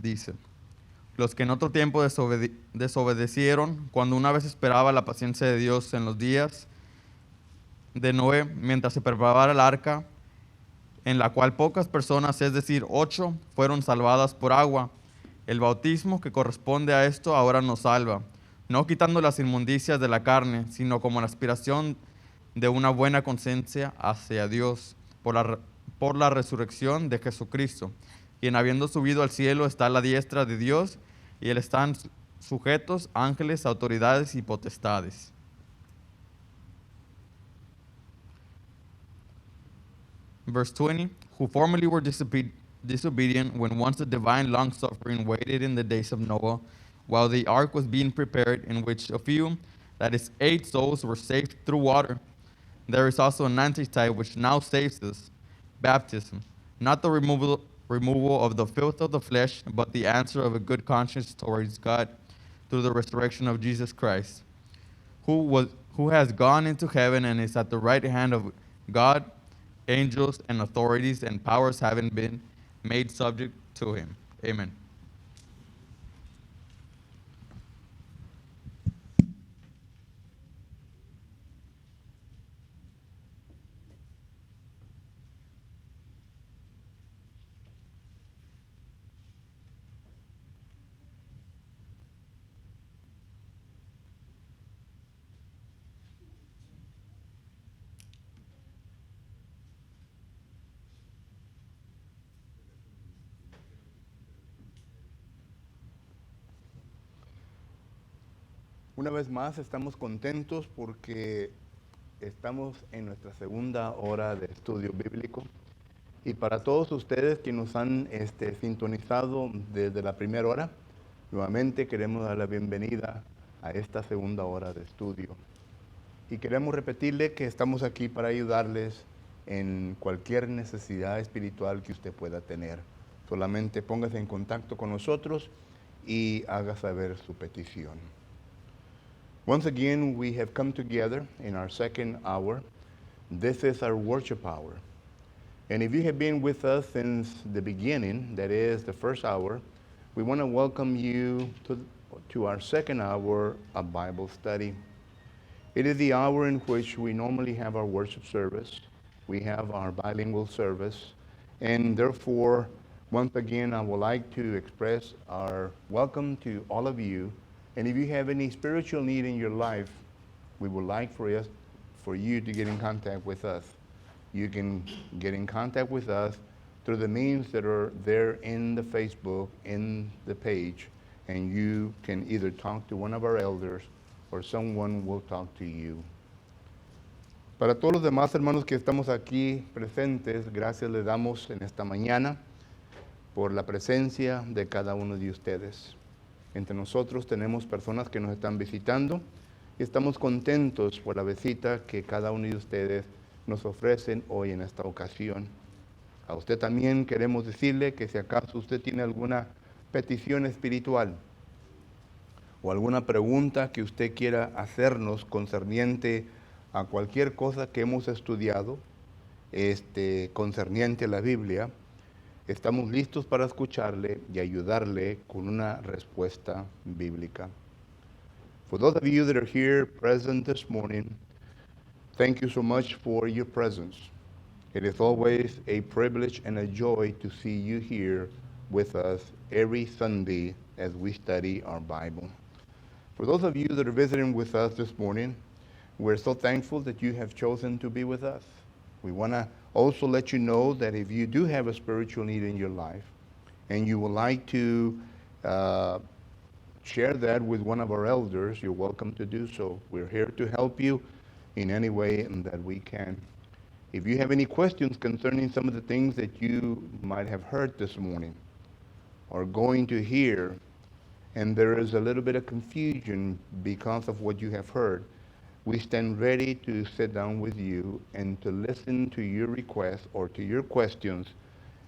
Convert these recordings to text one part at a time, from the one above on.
dice: los que en otro tiempo desobedecieron, cuando una vez esperaba la paciencia de Dios en los días de Noé, mientras se preparaba el arca, en la cual pocas personas, es decir, 8, fueron salvadas por agua. El bautismo que corresponde a esto ahora nos salva, no quitando las inmundicias de la carne, sino como la aspiración de una buena conciencia hacia Dios por la resurrección de Jesucristo, quien habiendo subido al cielo está a la diestra de Dios, y él están sujetos ángeles, autoridades y potestades. Verse 20, who formerly were disobedient when once the divine long-suffering waited in the days of Noah, while the ark was being prepared, in which a few, that is 8 souls, were saved through water. There is also an antitype which now saves us, baptism, not the removal of the filth of the flesh, but the answer of a good conscience towards God through the resurrection of Jesus Christ, who has gone into heaven and is at the right hand of God, angels and authorities and powers having been made subject to him. Amen. Una vez más estamos contentos porque estamos en nuestra segunda hora de estudio bíblico. Y para todos ustedes que nos han sintonizado desde la primera hora, nuevamente queremos dar la bienvenida a esta segunda hora de estudio. Y queremos repetirle que estamos aquí para ayudarles en cualquier necesidad espiritual que usted pueda tener. Solamente póngase en contacto con nosotros y haga saber su petición. Once again, we have come together in our second hour. This is our worship hour. And if you have been with us since the beginning, that is the first hour, we want to welcome you to our second hour of Bible study. It is the hour in which we normally have our worship service. We have our bilingual service. And therefore, once again, I would like to express our welcome to all of you. And if you have any spiritual need in your life, we would like for you to get in contact with us. You can get in contact with us through the means that are there in the Facebook, in the page, and you can either talk to one of our elders or someone will talk to you. Para todos los demás hermanos que estamos aquí presentes, gracias les damos en esta mañana por la presencia de cada uno de ustedes. Entre nosotros tenemos personas que nos están visitando y estamos contentos por la visita que cada uno de ustedes nos ofrecen hoy en esta ocasión. A usted también queremos decirle que si acaso usted tiene alguna petición espiritual o alguna pregunta que usted quiera hacernos concerniente a cualquier cosa que hemos estudiado, concerniente a la Biblia, estamos listos para escucharle y ayudarle con una respuesta bíblica. For those of you that are here present this morning, thank you so much for your presence. It is always a privilege and a joy to see you here with us every Sunday as we study our Bible. For those of you that are visiting with us this morning, we're so thankful that you have chosen to be with us. We want to also let you know that if you do have a spiritual need in your life and you would like to share that with one of our elders, you're welcome to do so. We're here to help you in any way that we can. If you have any questions concerning some of the things that you might have heard this morning or going to hear, and there is a little bit of confusion because of what you have heard, we stand ready to sit down with you and to listen to your requests or to your questions,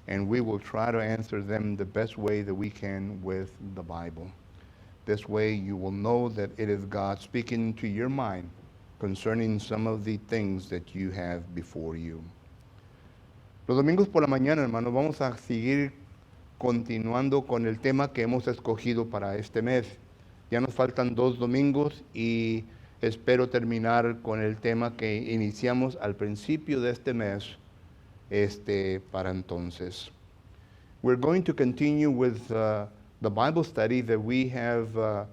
and we will try to answer them the best way that we can with the Bible. This way you will know that it is God speaking to your mind concerning some of the things that you have before you. Los domingos por la mañana, hermanos, vamos a seguir continuando con el tema que hemos escogido para este mes. Ya nos faltan 2 domingos y espero terminar con el tema que iniciamos al principio de este mes, para entonces. We're going to continue with the Bible study that we have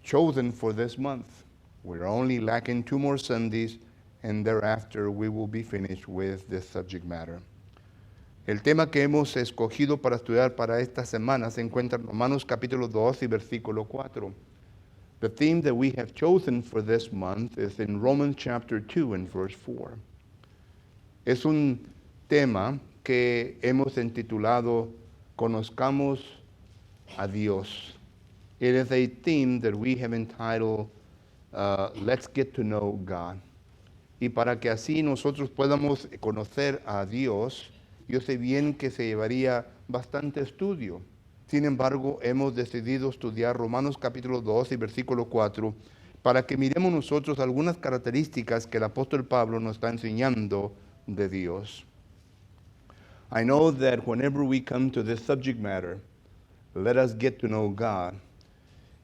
chosen for this month. We're only lacking 2 more Sundays, and thereafter we will be finished with this subject matter. El tema que hemos escogido para estudiar para esta semana se encuentra en Romanos capítulo 2 y versículo 4. The theme that we have chosen for this month is in Romans chapter 2 and verse 4. Es un tema que hemos intitulado Conozcamos a Dios. It is a theme that we have entitled Let's Get to Know God. Y para que así nosotros podamos conocer a Dios, yo sé bien que se llevaría bastante estudio. Sin embargo, hemos decidido estudiar Romanos capítulo 2 y versículo 4 para que miremos nosotros algunas características que el apóstol Pablo nos está enseñando de Dios. I know that whenever we come to this subject matter, let us get to know God,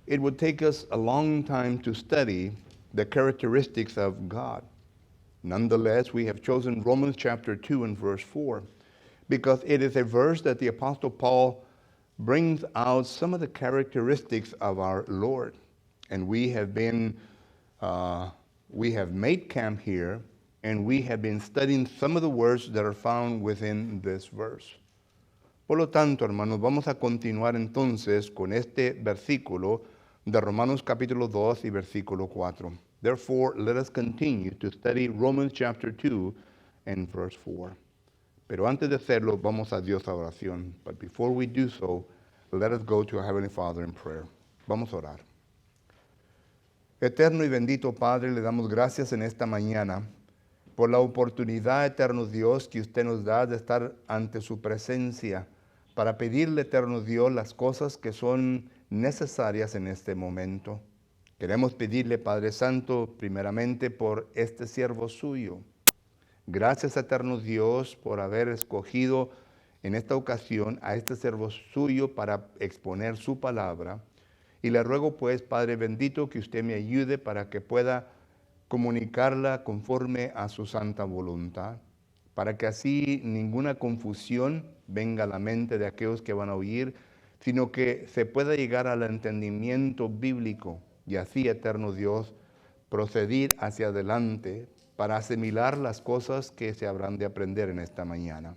it would take us a long time to study the characteristics of God. Nonetheless, we have chosen Romans chapter 2 and verse 4 because it is a verse that the Apostle Paul brings out some of the characteristics of our Lord. And we have made camp here, and we have been studying some of the words that are found within this verse. Por lo tanto, hermanos, vamos a continuar entonces con este versículo de Romanos capítulo 2 y versículo 4. Therefore, let us continue to study Romans chapter 2 and verse 4. Pero antes de hacerlo, vamos a Dios a oración. But before we do so, let us go to our Heavenly Father in prayer. Vamos a orar. Eterno y bendito Padre, le damos gracias en esta mañana por la oportunidad, eterno Dios, que usted nos da de estar ante su presencia para pedirle, eterno Dios, las cosas que son necesarias en este momento. Queremos pedirle, Padre Santo, primeramente por este siervo suyo. Gracias, eterno Dios, por haber escogido en esta ocasión a este siervo suyo para exponer su palabra. Y le ruego, pues, Padre bendito, que usted me ayude para que pueda comunicarla conforme a su santa voluntad, para que así ninguna confusión venga a la mente de aquellos que van a oír, sino que se pueda llegar al entendimiento bíblico y así, eterno Dios, procedir hacia adelante para asimilar las cosas que se habrán de aprender en esta mañana.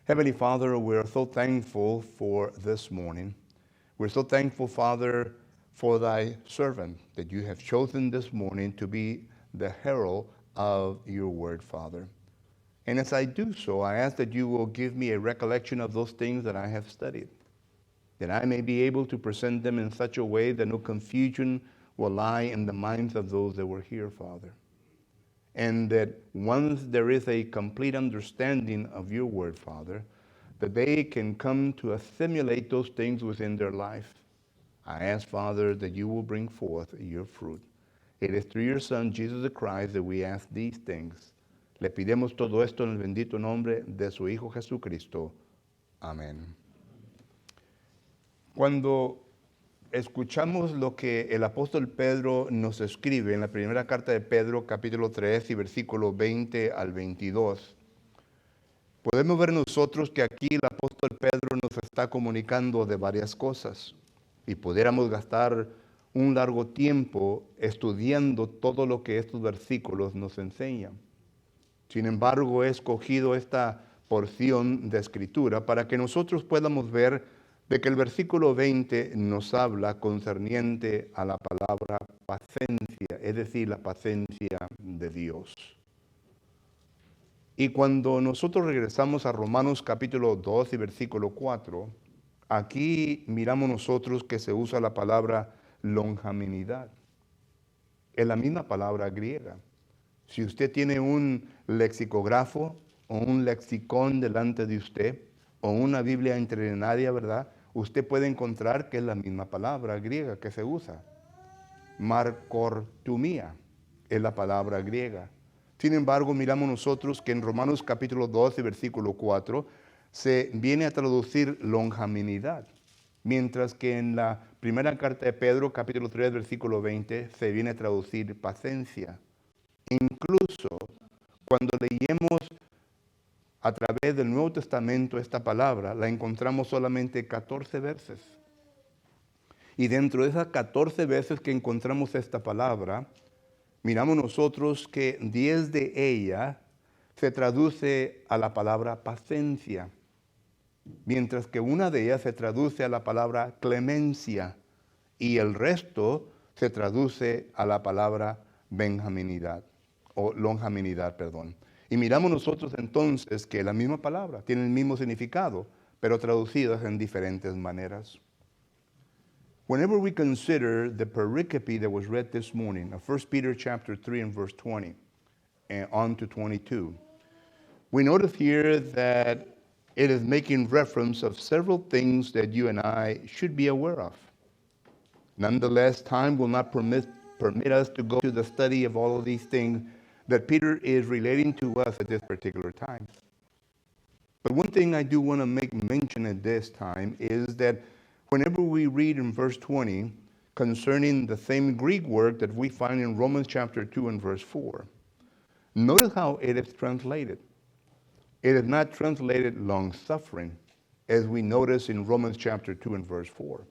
Heavenly Father, we are so thankful for this morning. We're so thankful, Father, for thy servant that you have chosen this morning to be the herald of your word, Father. And as I do so, I ask that you will give me a recollection of those things that I have studied, that I may be able to present them in such a way that no confusion will lie in the minds of those that were here, Father. And that once there is a complete understanding of your word, Father, that they can come to assimilate those things within their life. I ask, Father, that you will bring forth your fruit. It is through your Son, Jesus the Christ, that we ask these things. Le pidemos todo esto en el bendito nombre de su Hijo Jesucristo. Amén. Cuando escuchamos lo que el apóstol Pedro nos escribe en la primera carta de Pedro, capítulo 3 y versículo 20 al 22, podemos ver nosotros que aquí el apóstol Pedro nos está comunicando de varias cosas y pudiéramos gastar un largo tiempo estudiando todo lo que estos versículos nos enseñan. Sin embargo, he escogido esta porción de escritura para que nosotros podamos ver de que el versículo 20 nos habla concerniente a la palabra paciencia, es decir, la paciencia de Dios. Y cuando nosotros regresamos a Romanos capítulo 2 y versículo 4, aquí miramos nosotros que se usa la palabra longanimidad. Es la misma palabra griega. Si usted tiene un lexicógrafo o un lexicón delante de usted o una Biblia interlinearia, ¿verdad? Usted puede encontrar que es la misma palabra griega que se usa. Marcortumía es la palabra griega. Sin embargo, miramos nosotros que en Romanos capítulo 12, versículo 4, se viene a traducir longanimidad, mientras que en la primera carta de Pedro, capítulo 3, versículo 20, se viene a traducir paciencia. Incluso cuando leemos a través del Nuevo Testamento esta palabra, la encontramos solamente 14 veces. Y dentro de esas 14 veces que encontramos esta palabra, miramos nosotros que 10 de ellas se traduce a la palabra paciencia, mientras que una de ellas se traduce a la palabra clemencia y el resto se traduce a la palabra benjaminidad o longanimidad, perdón. Y miramos nosotros entonces que la misma palabra tiene el mismo significado, pero traducidas en diferentes maneras. Whenever we consider the pericope that was read this morning, of 1 Peter chapter 3 and verse 20 and on to 22, we notice here that it is making reference of several things that you and I should be aware of. Nonetheless, time will not permit us to go to the study of all of these things that Peter is relating to us at this particular time. But one thing I do want to make mention at this time is that whenever we read in verse 20 concerning the same Greek word that we find in Romans chapter 2 and verse 4, notice how it is translated. It is not translated long-suffering, as we notice in Romans chapter 2 and verse 4.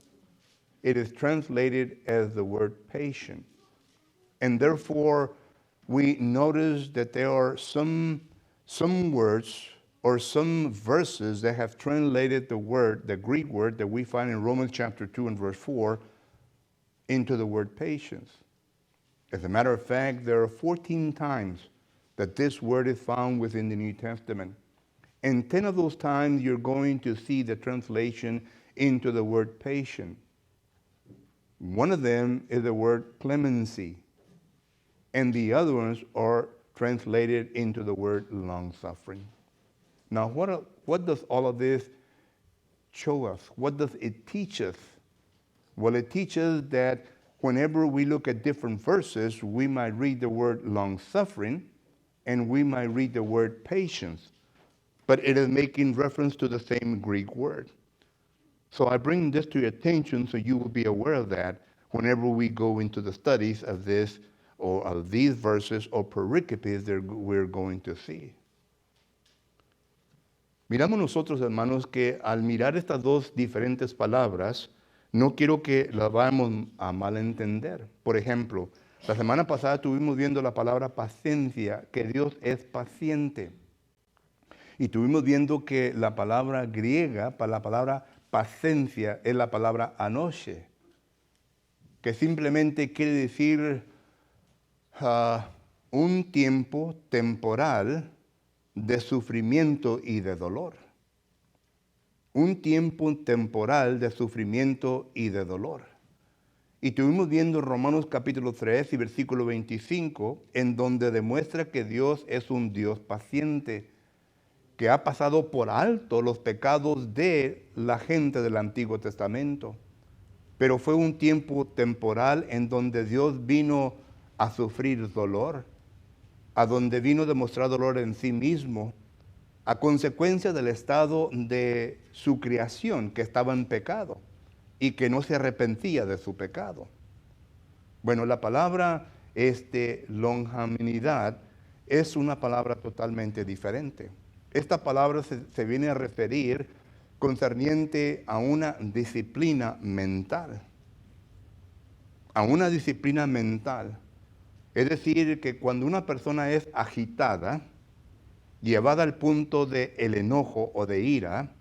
It is translated as the word patient. And therefore, we notice that there are some words or some verses that have translated the Greek word that we find in Romans chapter 2 and verse 4 into the word patience. As a matter of fact, there are 14 times that this word is found within the New Testament. And 10 of those times you're going to see the translation into the word patient. One of them is the word clemency, and the other ones are translated into the word long-suffering. Now, what does all of this show us? What does it teach us? Well, it teaches that whenever we look at different verses, we might read the word long-suffering, and we might read the word patience, but it is making reference to the same Greek word. So I bring this to your attention so you will be aware of that whenever we go into the studies of this or of these verses or pericopes that we're going to see. Miramos nosotros, hermanos, que al mirar estas dos diferentes palabras, no quiero que las vayamos a malentender. Por ejemplo, la semana pasada estuvimos viendo la palabra paciencia, que Dios es paciente. Y estuvimos viendo que la palabra griega para la palabra paciencia es la palabra anoshe, que simplemente quiere decir un tiempo temporal de sufrimiento y de dolor. Un tiempo temporal de sufrimiento y de dolor. Y estuvimos viendo Romanos capítulo 3 y versículo 25, en donde demuestra que Dios es un Dios paciente, que ha pasado por alto los pecados de la gente del Antiguo Testamento. Pero fue un tiempo temporal en donde Dios vino a sufrir dolor, a donde vino a demostrar dolor en sí mismo, a consecuencia del estado de su creación, que estaba en pecado y que no se arrepentía de su pecado. Bueno, la palabra longanimidad es una palabra totalmente diferente. Esta palabra se viene a referir concerniente a una disciplina mental. A una disciplina mental. Es decir, que cuando una persona es agitada, llevada al punto del enojo o de ira,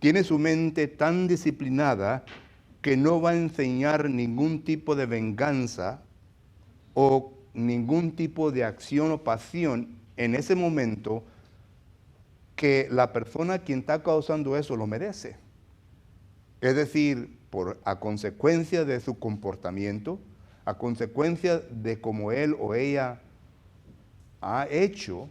tiene su mente tan disciplinada que no va a enseñar ningún tipo de venganza o ningún tipo de acción o pasión en ese momento, que la persona quien está causando eso lo merece. Es decir, a consecuencia de su comportamiento, a consecuencia de cómo él o ella ha hecho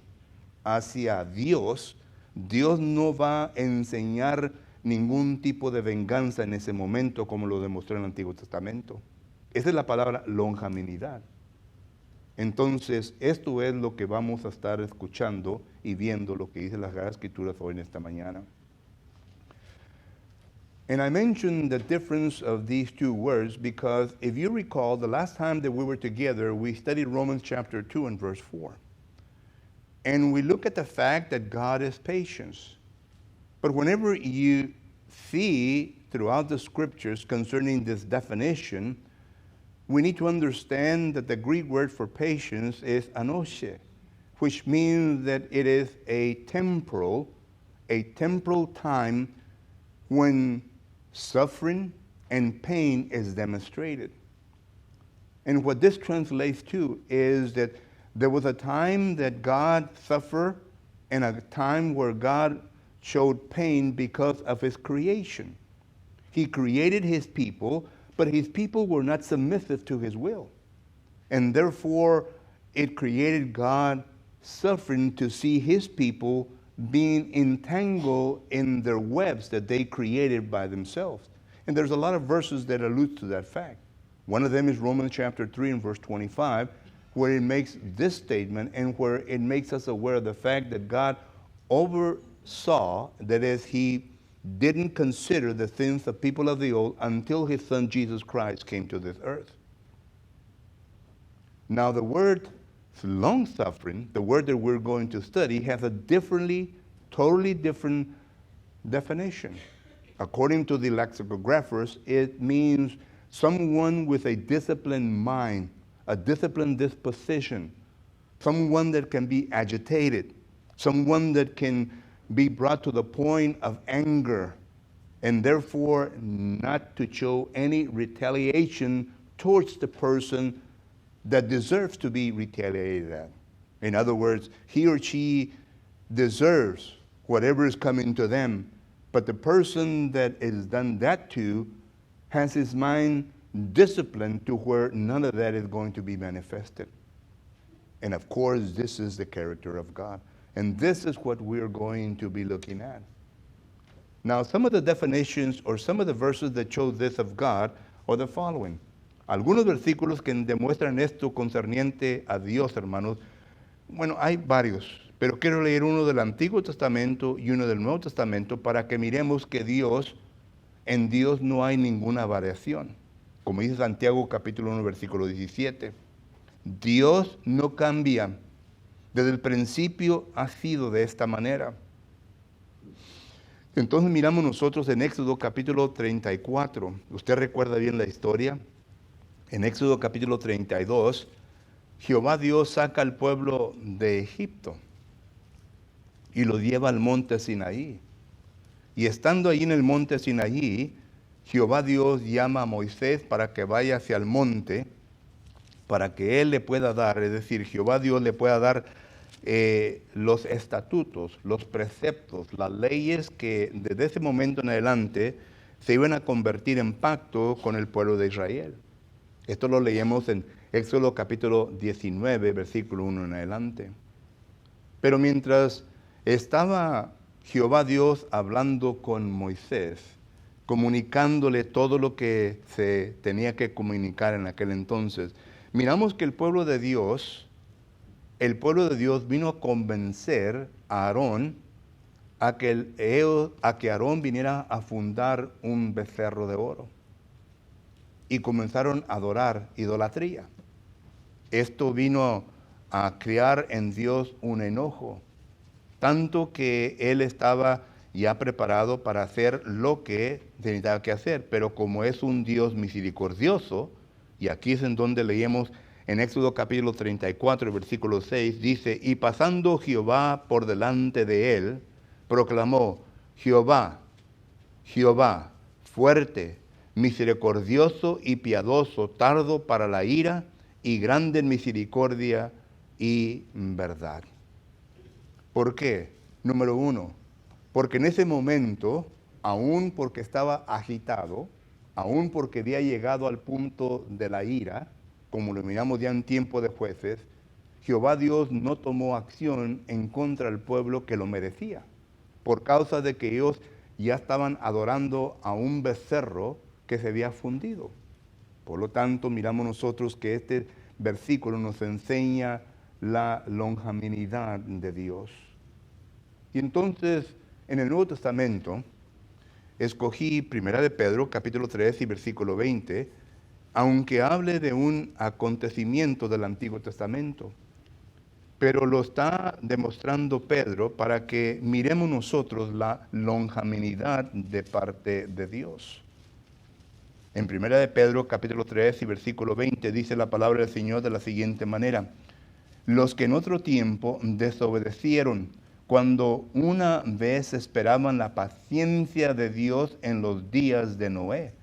hacia Dios, Dios no va a enseñar ningún tipo de venganza en ese momento, como lo demostró en el Antiguo Testamento. Esa es la palabra longanimidad. Entonces, esto es lo que vamos a estar escuchando y viendo lo que dice las Sagradas Escrituras hoy en esta mañana. And I mentioned the difference of these two words because if you recall, the last time that we were together, we studied Romans chapter 2 and verse 4. And we look at the fact that God is patience. But whenever you see throughout the scriptures concerning this definition, we need to understand that the Greek word for patience is anoshe, which means that it is a temporal time when suffering and pain is demonstrated. And what this translates to is that there was a time that God suffered and a time where God showed pain because of his creation. He created his people, but his people were not submissive to his will. And therefore, it created God suffering to see his people being entangled in their webs that they created by themselves. And there's a lot of verses that allude to that fact. One of them is Romans chapter 3 and verse 25, where it makes this statement and where it makes us aware of the fact that God oversaw, that is, he didn't consider the sins of people of the old until his son Jesus Christ came to this earth. Now the word long suffering, the word that we're going to study, has a totally different definition. According to the lexicographers, it means someone with a disciplined mind, a disciplined disposition, someone that can be agitated, someone that can be brought to the point of anger, and therefore not to show any retaliation towards the person that deserves to be retaliated at. In other words, he or she deserves whatever is coming to them, but the person that is done that to has his mind disciplined to where none of that is going to be manifested. And of course, this is the character of God. And this is what we're going to be looking at. Now, some of the definitions or some of the verses that show this of God are the following. Algunos versículos que demuestran esto concerniente a Dios, hermanos. Bueno, hay varios, pero quiero leer uno del Antiguo Testamento y uno del Nuevo Testamento para que miremos que en Dios no hay ninguna variación. Como dice Santiago capítulo 1, versículo 17. Dios no cambia. Desde el principio ha sido de esta manera. Entonces miramos nosotros en Éxodo capítulo 34. Usted recuerda bien la historia. En Éxodo capítulo 32, Jehová Dios saca al pueblo de Egipto y lo lleva al monte Sinaí. Y estando allí en el monte Sinaí, Jehová Dios llama a Moisés para que vaya hacia el monte, para que él le pueda dar, es decir, Jehová Dios le pueda dar los estatutos, los preceptos, las leyes que desde ese momento en adelante se iban a convertir en pacto con el pueblo de Israel. Esto lo leemos en Éxodo capítulo 19, versículo 1 en adelante. Pero mientras estaba Jehová Dios hablando con Moisés, comunicándole todo lo que se tenía que comunicar en aquel entonces, miramos que el pueblo de Dios vino a convencer a Aarón a que Aarón viniera a fundar un becerro de oro. Y comenzaron a adorar idolatría. Esto vino a crear en Dios un enojo, tanto que él estaba ya preparado para hacer lo que tenía que hacer, pero como es un Dios misericordioso, y aquí es en donde leemos en Éxodo capítulo 34, versículo 6, dice, y pasando Jehová por delante de él, proclamó, Jehová, Jehová, fuerte, misericordioso y piadoso, tardo para la ira y grande en misericordia y verdad. ¿Por qué? Número uno, porque en ese momento, aún porque estaba agitado, aún porque había llegado al punto de la ira, como lo miramos ya en tiempo de Jueces, Jehová Dios no tomó acción en contra del pueblo que lo merecía, por causa de que ellos ya estaban adorando a un becerro que se había fundido. Por lo tanto, miramos nosotros que este versículo nos enseña la longanimidad de Dios. Y entonces, en el Nuevo Testamento, escogí 1 de Pedro, capítulo 3 y versículo 20, aunque hable de un acontecimiento del Antiguo Testamento, pero lo está demostrando Pedro para que miremos nosotros la longanimidad de parte de Dios. En 1 de Pedro, capítulo 3 y versículo 20, dice la palabra del Señor de la siguiente manera: los que en otro tiempo desobedecieron, cuando una vez esperaban la paciencia de Dios en los días de Noé,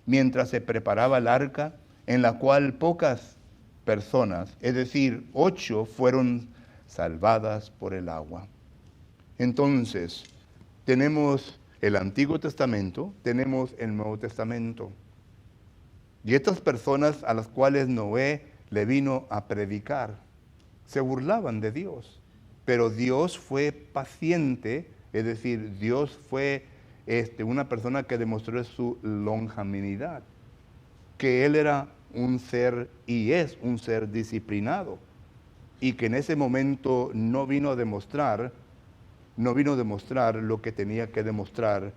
mientras se preparaba el arca, en la cual pocas personas, es decir, 8, fueron salvadas por el agua. Entonces, tenemos el Antiguo Testamento, tenemos el Nuevo Testamento. Y estas personas a las cuales Noé le vino a predicar, se burlaban de Dios. Pero Dios fue paciente, es decir, Dios fue una persona que demostró su longanimidad, que Él era un ser y es un ser disciplinado, y que en ese momento no vino a demostrar lo que tenía que demostrar,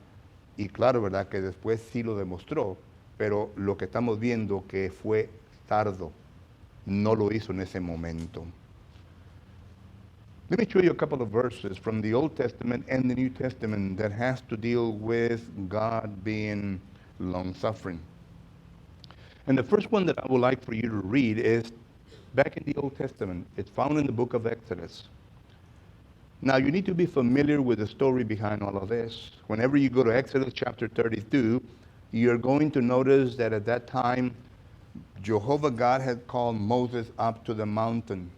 y claro, ¿verdad? Que después sí lo demostró, pero lo que estamos viendo que fue tardo, no lo hizo en ese momento. Let me show you a couple of verses from the Old Testament and the New Testament that has to deal with God being long-suffering. And the first one that I would like for you to read is back in the Old Testament. It's found in the book of Exodus. Now, you need to be familiar with the story behind all of this. Whenever you go to Exodus chapter 32, you're going to notice that at that time, Jehovah God had called Moses up to the mountain,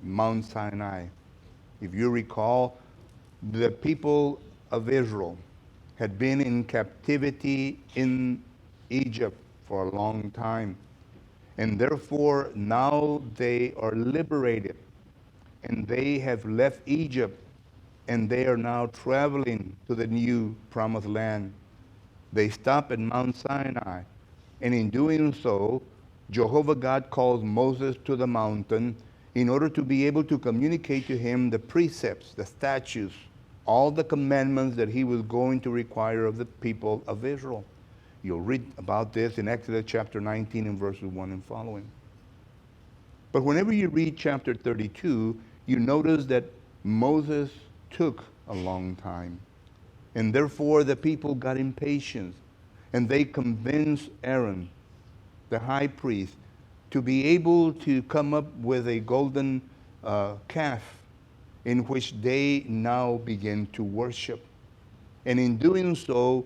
Mount Sinai. If you recall, the people of Israel had been in captivity in Egypt for a long time. And therefore, now they are liberated. And they have left Egypt. And they are now traveling to the new promised land. They stop at Mount Sinai. And in doing so, Jehovah God calls Moses to the mountain in order to be able to communicate to him the precepts, the statutes, all the commandments that he was going to require of the people of Israel. You'll read about this in Exodus chapter 19 and verses 1 and following. But whenever you read chapter 32, you notice that Moses took a long time. And therefore the people got impatient. And they convinced Aaron, the high priest, to be able to come up with a golden calf in which they now begin to worship. And in doing so,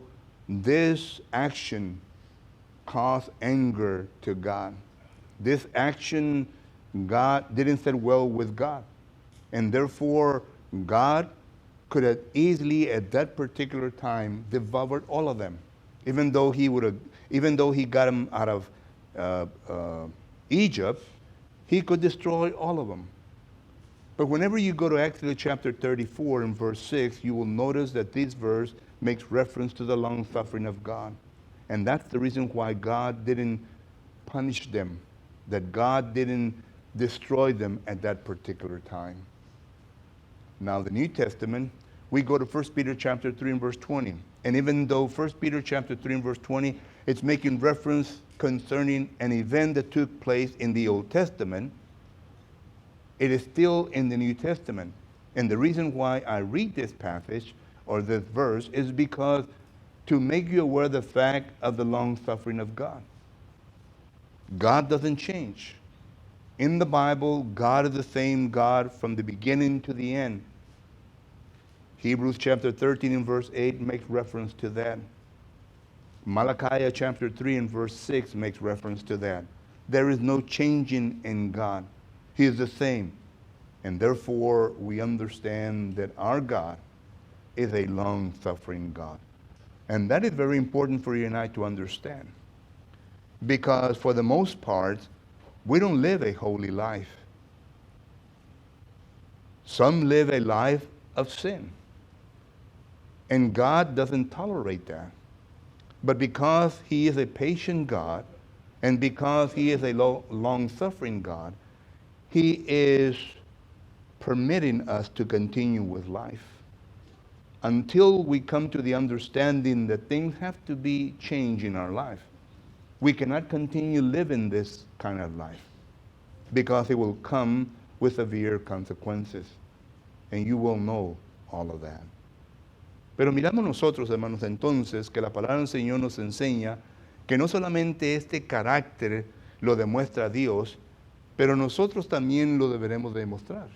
this action caused anger to God. This action, God didn't sit well with God. And therefore, God could have easily at that particular time devoured all of them. Even though he got them out of Egypt, he could destroy all of them. But whenever you go to Exodus chapter 34 and verse 6, you will notice that this verse makes reference to the long suffering of God. And that's the reason why God didn't punish them, that God didn't destroy them at that particular time. Now, the New Testament, we go to 1 Peter chapter 3 and verse 20. And even though 1 Peter chapter 3 and verse 20, it's making reference concerning an event that took place in the Old Testament, it is still in the New Testament. And the reason why I read this passage or this verse is because to make you aware of the fact of the long suffering of God. God doesn't change. In the Bible, God is the same God from the beginning to the end. Hebrews chapter 13 and verse 8 makes reference to that. Malachi chapter 3 and verse 6 makes reference to that. There is no changing in God. He is the same. And therefore, we understand that our God is a long-suffering God. And that is very important for you and I to understand. Because for the most part, we don't live a holy life. Some live a life of sin. And God doesn't tolerate that. But because he is a patient God, And because He is a long-suffering God, He is permitting us to continue with life until we come to the understanding that things have to be changed in our life. We cannot continue living this kind of life because it will come with severe consequences. And you will know all of that. Pero miramos nosotros, hermanos, entonces que la palabra del Señor nos enseña que no solamente este carácter lo demuestra Dios, pero nosotros también lo deberemos demostrar.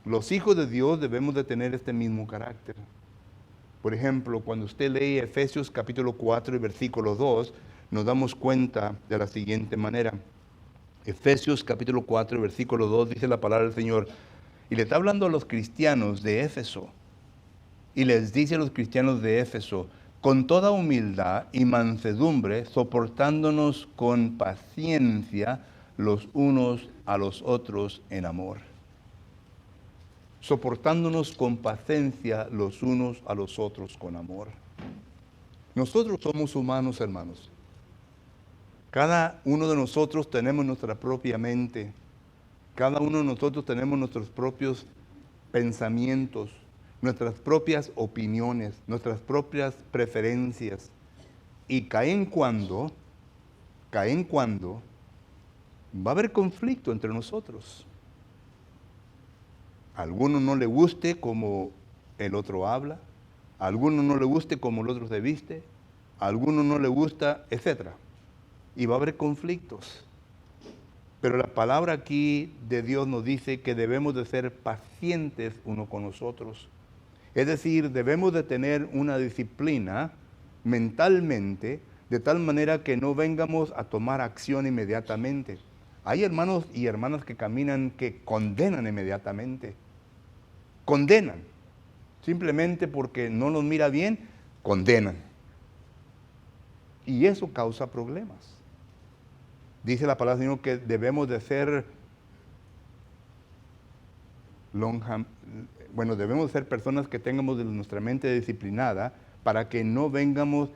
Los hijos de Dios debemos de tener este mismo carácter. Por ejemplo, cuando usted lee Efesios capítulo 4 y versículo 2, nos damos cuenta de la siguiente manera. Efesios capítulo 4 versículo 2 dice la palabra del Señor, y le está hablando a los cristianos de Éfeso, y les dice a los cristianos de Éfeso, con toda humildad y mansedumbre, soportándonos con paciencia los unos a los otros en amor. Soportándonos con paciencia los unos a los otros con amor. Nosotros somos humanos, hermanos. Cada uno de nosotros tenemos nuestra propia mente. Cada uno de nosotros tenemos nuestros propios pensamientos, nuestras propias opiniones, nuestras propias preferencias. Y cae en cuando va a haber conflicto entre nosotros. A alguno no le guste como el otro habla, a alguno no le guste como el otro se viste, a alguno no le gusta, etc. Y va a haber conflictos. Pero la palabra aquí de Dios nos dice que debemos de ser pacientes uno con nosotros. Es decir, debemos de tener una disciplina mentalmente, de tal manera que no vengamos a tomar acción inmediatamente. Hay hermanos y hermanas que caminan que condenan inmediatamente. Condenan. Simplemente porque no nos mira bien, condenan. Y eso causa problemas. Dice la palabra del Señor que debemos de ser debemos de ser personas que tengamos nuestra mente disciplinada para que no vengamos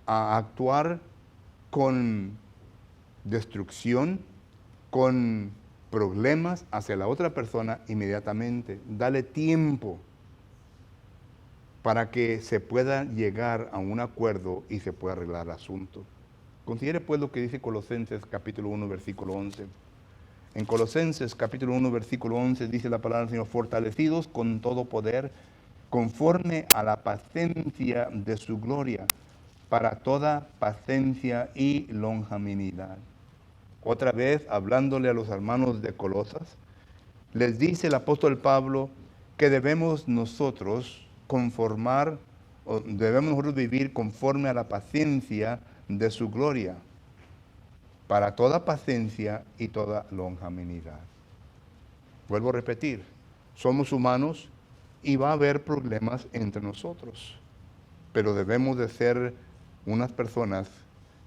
a actuar con destrucción, con problemas hacia la otra persona inmediatamente. Dale tiempo para que se pueda llegar a un acuerdo y se pueda arreglar el asunto. Considere pues lo que dice Colosenses capítulo 1 versículo 11. En Colosenses capítulo 1 versículo 11 dice la palabra del Señor, fortalecidos con todo poder, conforme a la paciencia de su gloria, para toda paciencia y longanimidad. Otra vez, hablándole a los hermanos de Colosas, les dice el apóstol Pablo que debemos nosotros vivir conforme a la paciencia de su gloria, para toda paciencia y toda longanimidad. Vuelvo a repetir, somos humanos y va a haber problemas entre nosotros, pero debemos de ser unas personas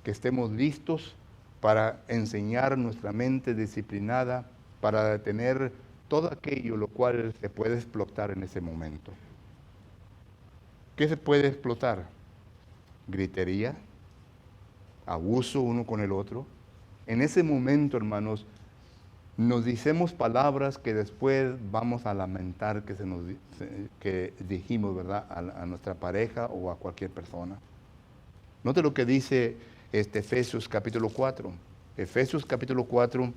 que estemos listos para enseñar nuestra mente disciplinada, para detener todo aquello lo cual se puede explotar en ese momento. ¿Qué se puede explotar? Gritería, abuso uno con el otro. En ese momento, hermanos, nos decimos palabras que después vamos a lamentar que dijimos, ¿verdad?, a nuestra pareja o a cualquier persona. Note lo que dice Efesios capítulo 4. Efesios capítulo 4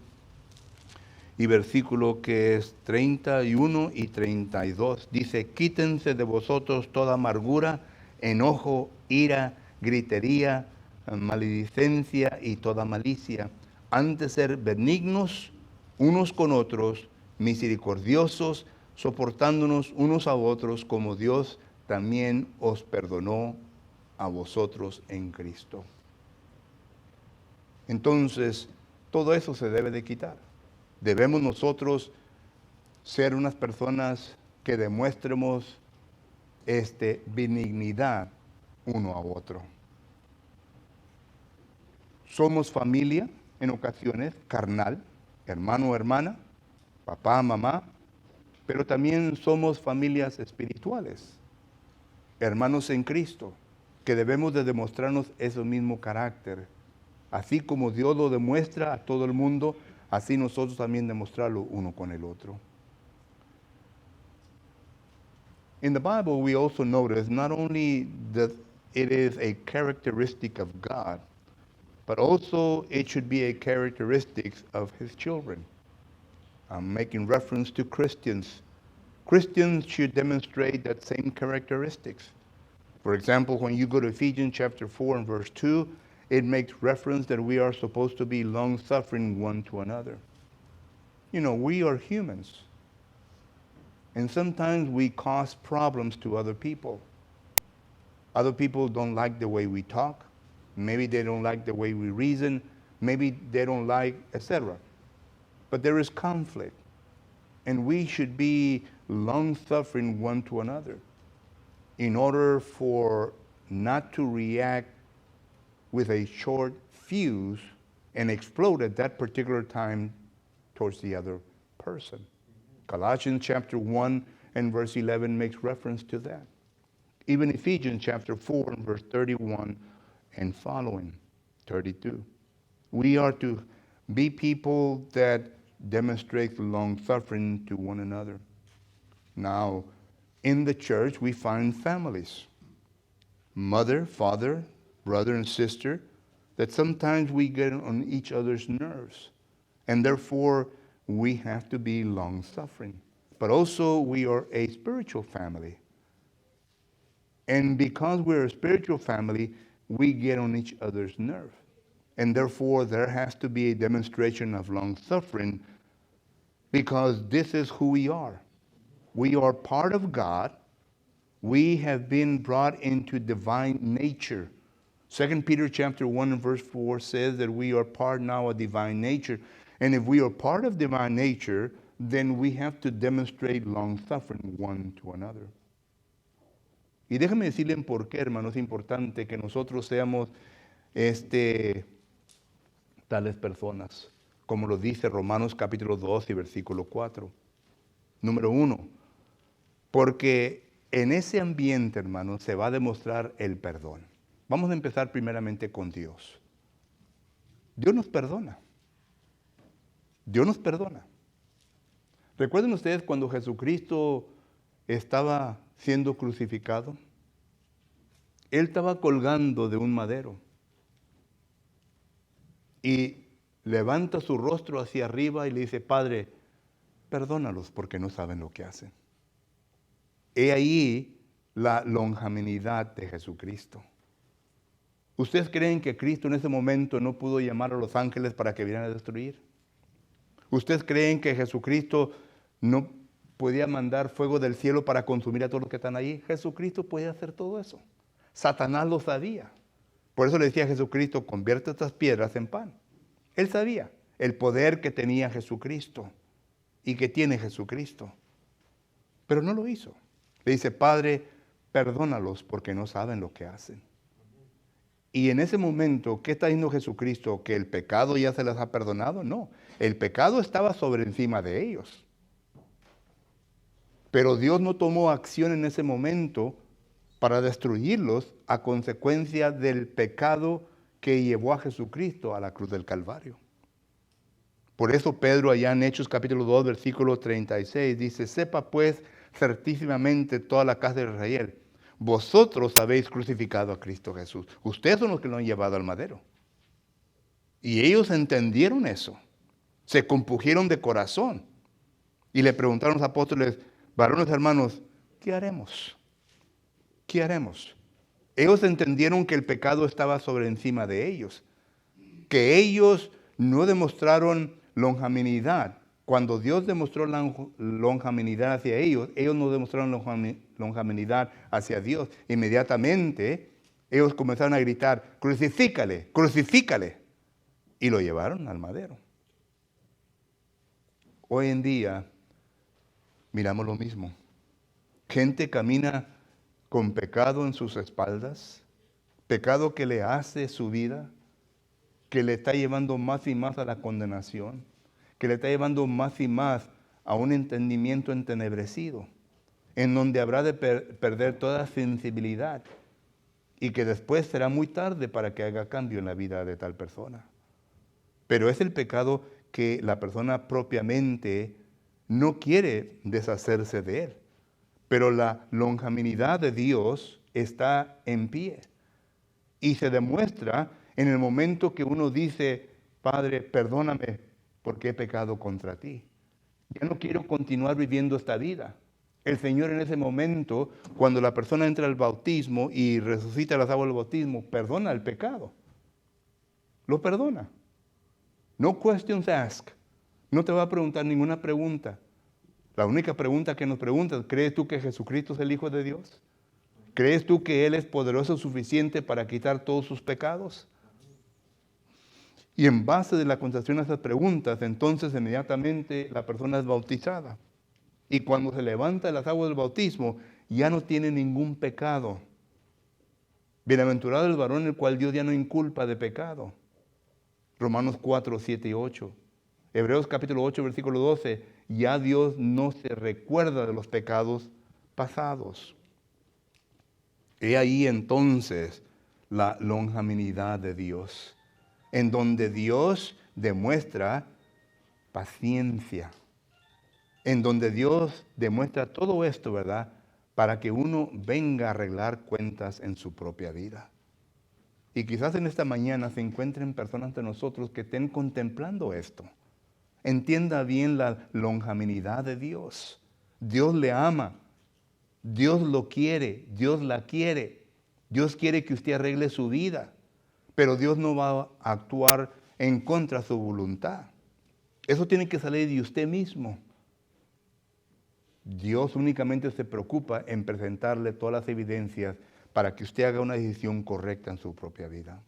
y versículo que es 31 y 32. Dice, quítense de vosotros toda amargura, enojo, ira, gritería, maledicencia y toda malicia. Antes ser benignos unos con otros, misericordiosos, soportándonos unos a otros, como Dios también os perdonó a vosotros en Cristo. Entonces, todo eso se debe de quitar. Debemos nosotros ser unas personas que demuestremos benignidad uno a otro. Somos familia en ocasiones, carnal, hermano o hermana, papá, mamá, pero también somos familias espirituales, hermanos en Cristo, que debemos de demostrarnos ese mismo carácter Así como Dios lo demuestra a todo el mundo, así nosotros también demostrarlo uno con el otro. In the Bible, we also notice not only that it is a characteristic of God, but also it should be a characteristic of his children. I'm making reference to Christians. Christians should demonstrate that same characteristics. For example, when you go to Ephesians chapter 4 and verse 2, it makes reference that we are supposed to be long-suffering one to another. You know, we are humans. And sometimes we cause problems to other people. Other people don't like the way we talk. Maybe they don't like the way we reason. Maybe they don't like, etc. But there is conflict. And we should be long-suffering one to another in order for not to react with a short fuse and explode at that particular time towards the other person. Colossians chapter 1 and verse 11 makes reference to that. Even Ephesians chapter 4 and verse 31 and following, 32. We are to be people that demonstrate long-suffering to one another. Now, in the church, we find families. Mother, father, brother, and sister, that sometimes we get on each other's nerves. And therefore, we have to be long-suffering. But also, we are a spiritual family. And because we're a spiritual family, we get on each other's nerve. And therefore, there has to be a demonstration of long-suffering because this is who we are. We are part of God. We have been brought into divine nature. 2 Peter chapter 1 and verse 4 says that we are part now of divine nature. And if we are part of divine nature, then we have to demonstrate long-suffering one to another. Y déjame decirle por qué, hermano, es importante que nosotros seamos tales personas, como lo dice Romanos capítulo 2 y versículo 4. Número 1, porque en ese ambiente, hermano, se va a demostrar el perdón. Vamos a empezar primeramente con Dios. Dios nos perdona. Dios nos perdona. ¿Recuerdan ustedes cuando Jesucristo estaba siendo crucificado? Él estaba colgando de un madero y levanta su rostro hacia arriba y le dice, Padre, perdónalos porque no saben lo que hacen. He ahí la longanimidad de Jesucristo. ¿Ustedes creen que Cristo en ese momento no pudo llamar a los ángeles para que vinieran a destruir? ¿Ustedes creen que Jesucristo no podía mandar fuego del cielo para consumir a todos los que están ahí? Jesucristo podía hacer todo eso. Satanás lo sabía. Por eso le decía a Jesucristo, convierte estas piedras en pan. Él sabía el poder que tenía Jesucristo y que tiene Jesucristo. Pero no lo hizo. Le dice, Padre, perdónalos porque no saben lo que hacen. Y en ese momento, ¿qué está diciendo Jesucristo? ¿Que el pecado ya se les ha perdonado? No, el pecado estaba sobre encima de ellos. Pero Dios no tomó acción en ese momento para destruirlos a consecuencia del pecado que llevó a Jesucristo a la cruz del Calvario. Por eso Pedro allá en Hechos capítulo 2, versículo 36 dice, sepa pues certísimamente toda la casa de Israel, vosotros habéis crucificado a Cristo Jesús. Ustedes son los que lo han llevado al madero. Y ellos entendieron eso. Se compungieron de corazón. Y le preguntaron a los apóstoles, varones hermanos, ¿qué haremos? ¿Qué haremos? Ellos entendieron que el pecado estaba sobre encima de ellos. Que ellos no demostraron longanimidad. Cuando Dios demostró la longanimidad hacia ellos, ellos no demostraron longanimidad hacia Dios. Inmediatamente, ellos comenzaron a gritar, crucifícale, crucifícale. Y lo llevaron al madero. Hoy en día, miramos lo mismo. Gente camina con pecado en sus espaldas, pecado que le hace su vida, que le está llevando más y más a la condenación, que le está llevando más y más a un entendimiento entenebrecido, en donde habrá de perder toda sensibilidad. y que después será muy tarde para que haga cambio en la vida de tal persona. Pero es el pecado que la persona propiamente no quiere deshacerse de él. Pero la longanimidad de Dios está en pie. Y se demuestra en el momento que uno dice, Padre, perdóname porque he pecado contra ti. Ya no quiero continuar viviendo esta vida. El Señor en ese momento, cuando la persona entra al bautismo y resucita las aguas del bautismo, perdona el pecado. Lo perdona. No questions asked. No te va a preguntar ninguna pregunta. La única pregunta que nos pregunta, ¿crees tú que Jesucristo es el Hijo de Dios? ¿Crees tú que Él es poderoso suficiente para quitar todos sus pecados? Y en base de la contestación a esas preguntas, entonces inmediatamente la persona es bautizada. Y cuando se levanta de las aguas del bautismo, ya no tiene ningún pecado. Bienaventurado el varón el cual Dios ya no inculpa de pecado. Romanos 4, 7 y 8. Hebreos capítulo 8, versículo 12. Ya Dios no se recuerda de los pecados pasados. He ahí entonces la longanimidad de Dios, en donde Dios demuestra paciencia, en donde Dios demuestra todo esto, ¿verdad? Para que uno venga a arreglar cuentas en su propia vida. Y quizás en esta mañana se encuentren personas de nosotros que estén contemplando esto. Entienda bien la longanimidad de Dios. Dios le ama. Dios lo quiere. Dios la quiere. Dios quiere que usted arregle su vida. Pero Dios no va a actuar en contra de su voluntad. Eso tiene que salir de usted mismo. Dios únicamente se preocupa en presentarle todas las evidencias para que usted haga una decisión correcta en su propia vida.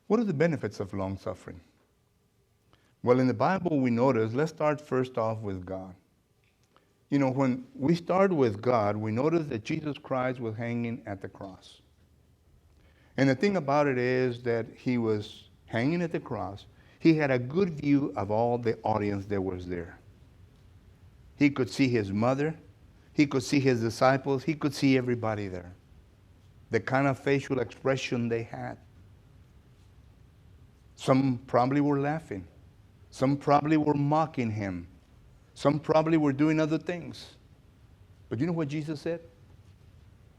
What are the benefits of long suffering? Well, in the Bible we notice, let's start first off with God. You know, when we start with God, we notice that Jesus Christ was hanging at the cross. And the thing about it is that he was hanging at the cross. He had a good view of all the audience that was there. He could see his mother. He could see his disciples. He could see everybody there. The kind of facial expression they had. Some probably were laughing. Some probably were mocking him. Some probably were doing other things. But you know what Jesus said?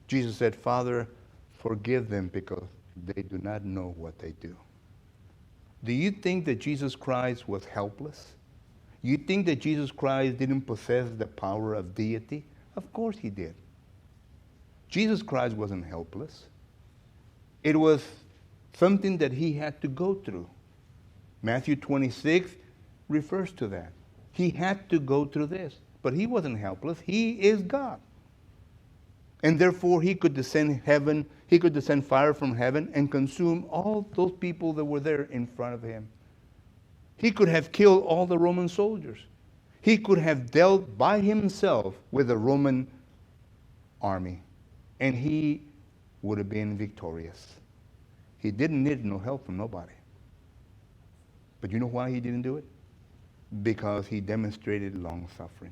Jesus said, Father, forgive them because they do not know what they do. Do you think that Jesus Christ was helpless? You think that Jesus Christ didn't possess the power of deity? Of course he did. Jesus Christ wasn't helpless. It was something that he had to go through. Matthew 26 refers to that. He had to go through this, but he wasn't helpless. He is God. And therefore he could descend fire from heaven and consume all those people that were there in front of him. He could have killed all the Roman soldiers. He could have dealt by himself with the Roman army, and he would have been victorious. He didn't need no help from nobody. But you know why he didn't do it? Because he demonstrated long suffering.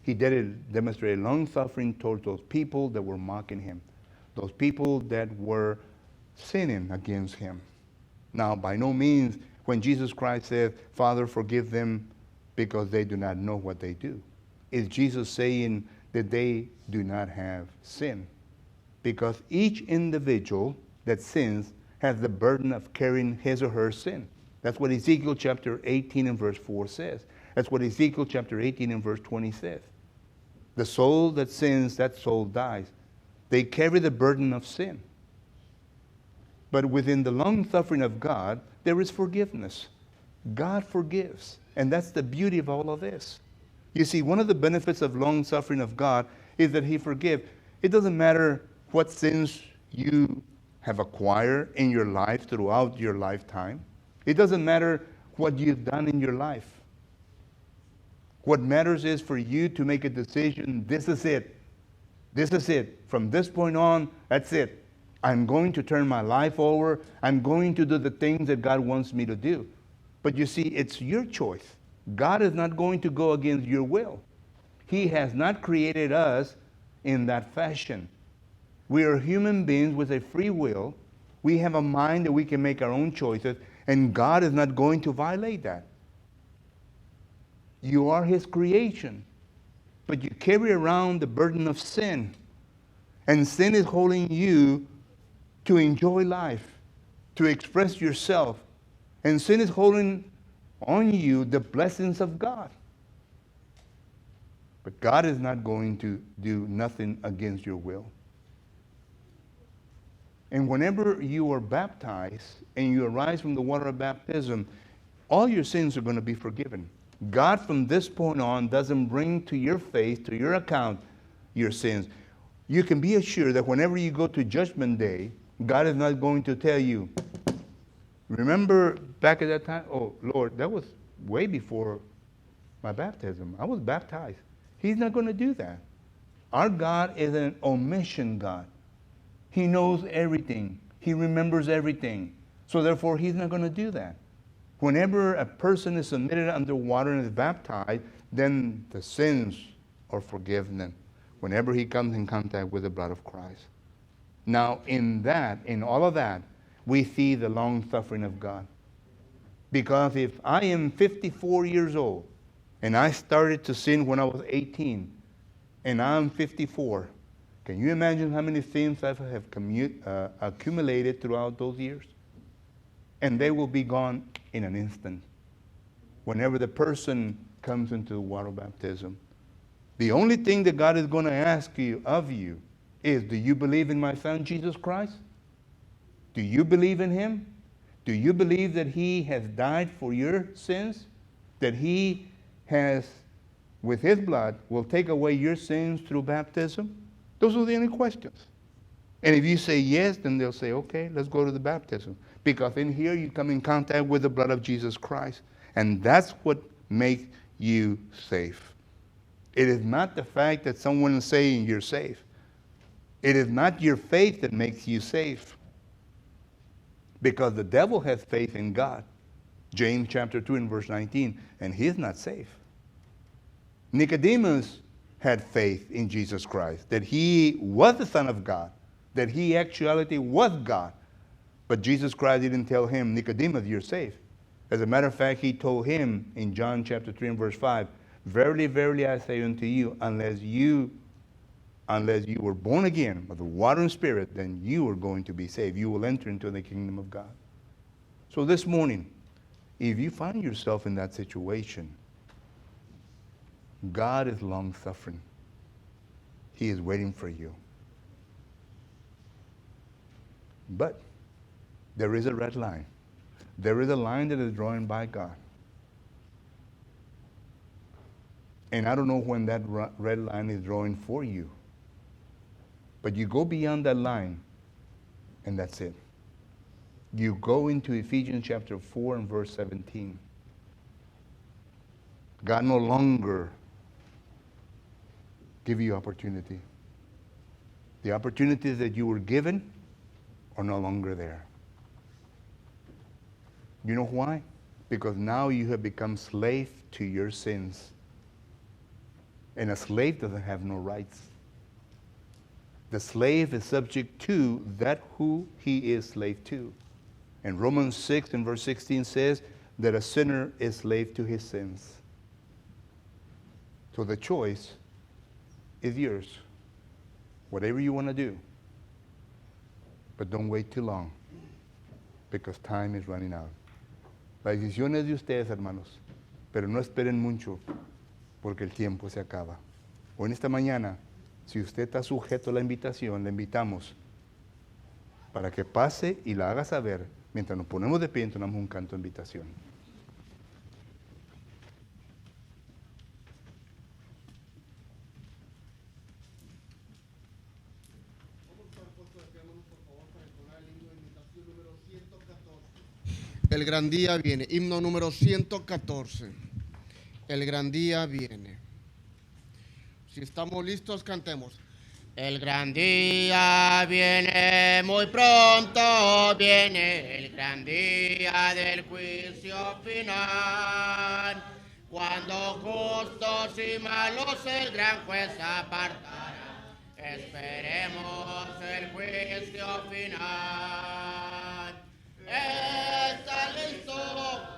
He demonstrated long suffering towards those people that were mocking him, those people that were sinning against him. Now, by no means, when Jesus Christ said, Father, forgive them because they do not know what they do, is Jesus saying that they do not have sin. Because each individual that sins has the burden of carrying his or her sin. That's what Ezekiel chapter 18 and verse 4 says. That's what Ezekiel chapter 18 and verse 20 says. The soul that sins, that soul dies. They carry the burden of sin. But within the long suffering of God, there is forgiveness. God forgives. And that's the beauty of all of this. You see, one of the benefits of long suffering of God is that he forgives. It doesn't matter what sins you have acquired in your life throughout your lifetime. It doesn't matter what you've done in your life. What matters is for you to make a decision. This is it. This is it. From this point on, that's it. I'm going to turn my life over. I'm going to do the things that God wants me to do. But you see, it's your choice. God is not going to go against your will. He has not created us in that fashion. We are human beings with a free will. We have a mind that we can make our own choices, and God is not going to violate that. You are His creation, but you carry around the burden of sin. And sin is holding you to enjoy life, to express yourself. And sin is holding on you the blessings of God. But God is not going to do nothing against your will. And whenever you are baptized and you arise from the water of baptism, all your sins are going to be forgiven. God from this point on doesn't bring to your face, to your account, your sins. You can be assured that whenever you go to Judgment Day, God is not going to tell you, remember back at that time? Oh, Lord, that was way before my baptism. I was baptized. He's not going to do that. Our God is an omniscient God. He knows everything. He remembers everything. So therefore, He's not going to do that. Whenever a person is submitted under water and is baptized, then the sins are forgiven whenever he comes in contact with the blood of Christ. Now, in all of that, we see the long suffering of God. Because if I am 54 years old and I started to sin when I was 18 and I'm 54, can you imagine how many sins I have accumulated throughout those years? And they will be gone in an instant whenever the person comes into the water baptism. The only thing that God is going to ask of you is, do you believe in my Son, Jesus Christ? Do you believe in Him? Do you believe that He has died for your sins? That He has, with His blood, will take away your sins through baptism? Those are the only questions. And if you say yes, then they'll say, okay, let's go to the baptism. Because in here you come in contact with the blood of Jesus Christ. And that's what makes you safe. It is not the fact that someone is saying you're safe. It is not your faith that makes you safe. Because the devil has faith in God. James chapter 2 and verse 19. And he's not safe. Nicodemus had faith in Jesus Christ. That He was the Son of God. That He actually was God. But Jesus Christ didn't tell him, Nicodemus, you're safe. As a matter of fact, He told him in John chapter 3 and verse 5, verily, verily, I say unto you, unless you were born again of the water and Spirit, then you are going to be saved. You will enter into the kingdom of God. So this morning, if you find yourself in that situation, God is long-suffering. He is waiting for you. But there is a red line. There is a line that is drawn by God. And I don't know when that red line is drawn for you. But you go beyond that line, and that's it. You go into Ephesians chapter 4 and verse 17. God no longer give you opportunity. The opportunities that you were given are no longer there. You know why? Because now you have become slave to your sins. And a slave doesn't have no rights. The slave is subject to that who he is slave to. And Romans 6 and verse 16 says that a sinner is slave to his sins. So the choice is yours. Whatever you want to do. But don't wait too long, because time is running out. La decisión es de ustedes, hermanos, pero no esperen mucho, porque el tiempo se acaba. Hoy en esta mañana, si usted está sujeto a la invitación, le invitamos para que pase y la haga saber. Mientras nos ponemos de pie, entonamos un canto de invitación. El gran día viene. Himno número 114. El gran día viene. Si estamos listos, cantemos. El gran día viene, muy pronto viene, el gran día del juicio final, cuando justos y malos el gran juez apartará, esperemos el juicio final. Está listo